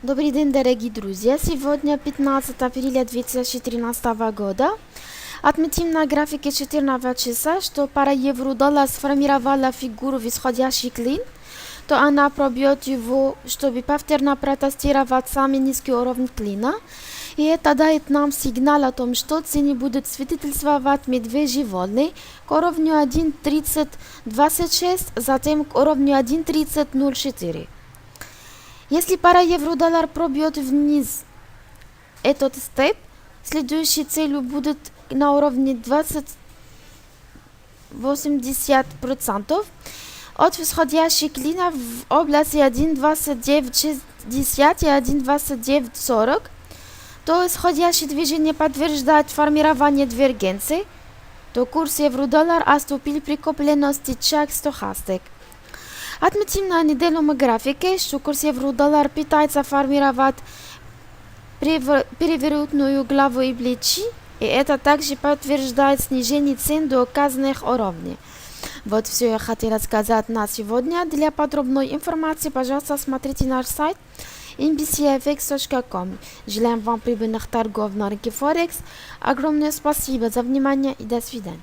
Добрый день, дорогие друзья! Сегодня 15 апреля 2013 года. Отметим на графике 14 часа, что пара евро-доллар сформировала фигуру восходящий клин, то она пробьет его, чтобы повторно протестировать самый низкий уровень клина. И это дает нам сигнал о том, что цены будут свидетельствовать медвежьи волны к уровню 1.3026, затем к уровню 1.3004. Если пара евро-доллар пробьет вниз этот степ, следующей целью будет на уровне 20-80% от восходящей клина в области 1.2960 и 1.2940, то исходящее движение подтверждает формирование дивергенции, то курс евро-доллар отступил при купленности чак стохастик. Отметим на недельном графике, что курс евро-доллар пытается формировать переворотную главу и плечи, и это также подтверждает снижение цен до указанных уровней. Вот все я хотела сказать на сегодня. Для подробной информации, пожалуйста, смотрите наш сайт mbcfx.com. Желаем вам прибыльных торгов на рынке Форекс. Огромное спасибо за внимание и до свидания.